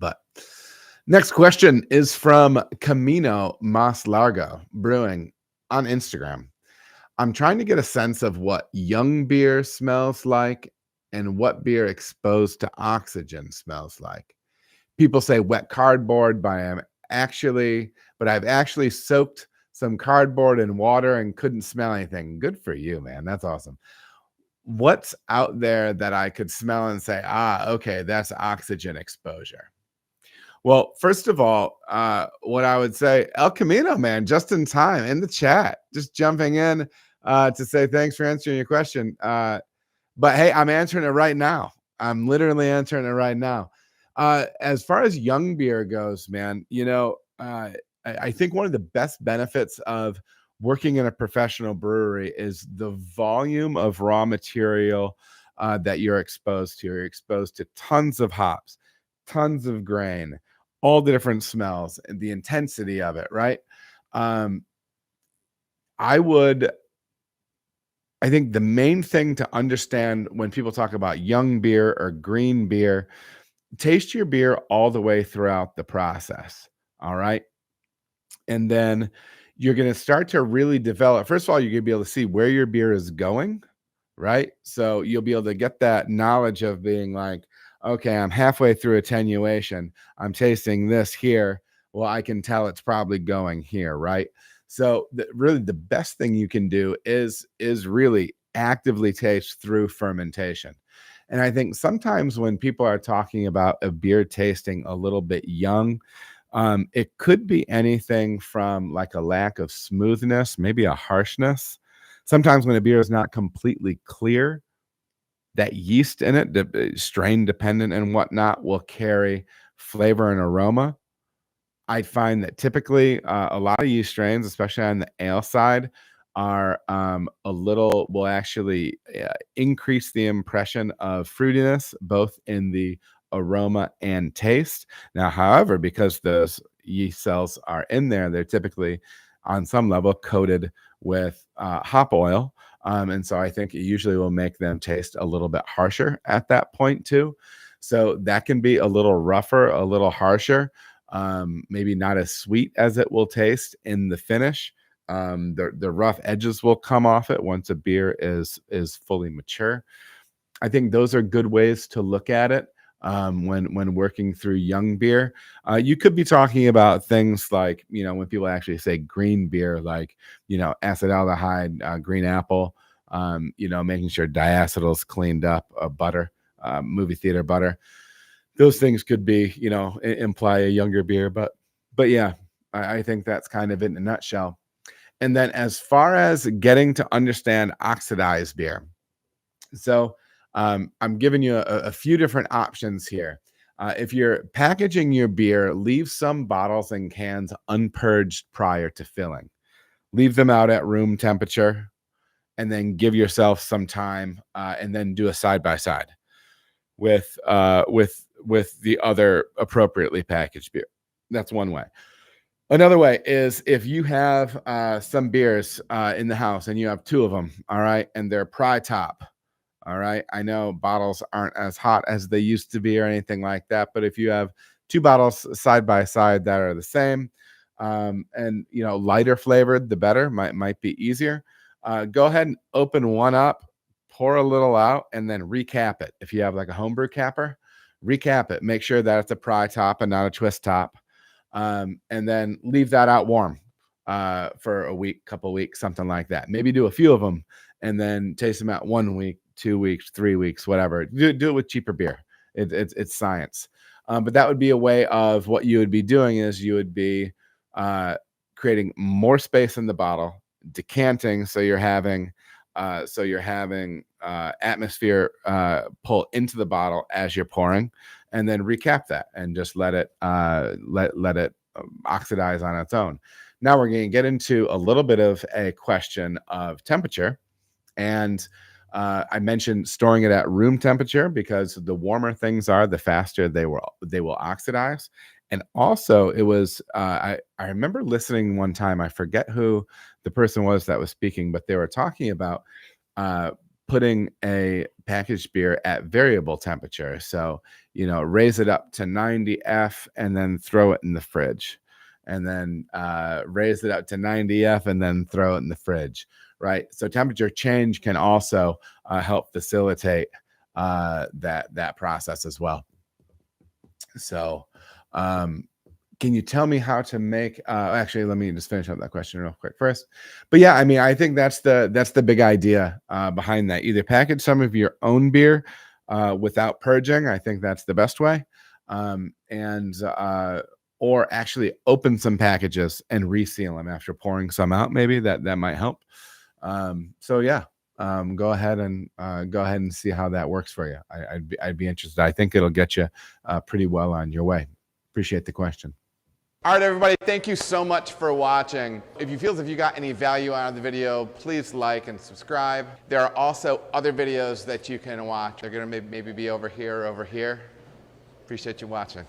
But next question is from Camino Mas Largo Brewing on Instagram. I'm trying to get a sense of what young beer smells like and what beer exposed to oxygen smells like. People say wet cardboard, but I've actually soaked some cardboard in water and couldn't smell anything. Good for you, man. That's awesome. What's out there that I could smell and say, okay, that's oxygen exposure? Well, first of all, what I would say, El Camino, man, just in time in the chat, just jumping in to say thanks for answering your question. But hey, I'm answering it right now. I'm literally answering it right now. As far as young beer goes, man, I think one of the best benefits of working in a professional brewery is the volume of raw material that you're exposed to. You're exposed to tons of hops, tons of grain, all the different smells and the intensity of it, right? I think the main thing to understand when people talk about young beer or green beer, taste your beer all the way throughout the process. All right. And then you're going to start to really develop. First of all, you're going to be able to see where your beer is going. Right. So you'll be able to get that knowledge of being like, okay, I'm halfway through attenuation. I'm tasting this here. Well, I can tell it's probably going here. Right. So really the best thing you can do is really actively taste through fermentation. And I think sometimes when people are talking about a beer tasting a little bit young, it could be anything from like a lack of smoothness, maybe a harshness. Sometimes when a beer is not completely clear, that yeast in it, strain dependent and whatnot, will carry flavor and aroma. I find that typically a lot of yeast strains, especially on the ale side, will actually increase the impression of fruitiness, both in the aroma and taste. Now, however, because those yeast cells are in there, they're typically on some level coated with hop oil. And so I think it usually will make them taste a little bit harsher at that point too. So that can be a little rougher, a little harsher. Maybe not as sweet as it will taste in the finish. The rough edges will come off it once a beer is fully mature. I think those are good ways to look at it when working through young beer. You could be talking about things like, when people actually say green beer, like, acetaldehyde, green apple, making sure diacetyl is cleaned up, butter, movie theater butter. Those things could be, imply a younger beer, but yeah, I think that's kind of it in a nutshell. And then as far as getting to understand oxidized beer, so I'm giving you a few different options here. If you're packaging your beer, leave some bottles and cans unpurged prior to filling. Leave them out at room temperature, and then give yourself some time, and then do a side-by-side with the other appropriately packaged beer. That's one way. Another way is if you have some beers in the house and you have two of them, all right, and they're pry top, all right. I know bottles aren't as hot as they used to be or anything like that, but if you have two bottles side by side that are the same, and lighter flavored, the better. Might be easier. Go ahead and open one up, pour a little out, and then recap it. If you have like a homebrew capper, recap it. Make sure that it's a pry top and not a twist top, and then leave that out warm for a week, couple weeks, something like that. Maybe do a few of them and then taste them out 1 week, 2 weeks, 3 weeks, whatever. Do it with cheaper beer. It's science. But that would be a way of what you would be doing is you would be creating more space in the bottle, decanting, so you're having atmosphere pull into the bottle as you're pouring, and then recap that and just let it oxidize on its own. Now we're going to get into a little bit of a question of temperature, and I mentioned storing it at room temperature because the warmer things are, the faster they will oxidize. And also, it was I remember listening one time. I forget who the person was that was speaking, but they were talking about putting a packaged beer at variable temperature. So, raise it up to 90 F and then throw it in the fridge. And then raise it up to 90 F and then throw it in the fridge, right? So temperature change can also help facilitate that process as well. So can you tell me how to make actually, let me just finish up that question real quick first. But yeah, I mean, I think that's the big idea behind that. Either package some of your own beer without purging. I think that's the best way. Or actually open some packages and reseal them after pouring some out. Maybe that might help. So yeah, go ahead and see how that works for you. I'd be interested. I think it'll get you pretty well on your way. Appreciate the question. All right, everybody, thank you so much for watching. If you feel as if you got any value out of the video, please like and subscribe. There are also other videos that you can watch. They're gonna maybe be over here or over here. Appreciate you watching.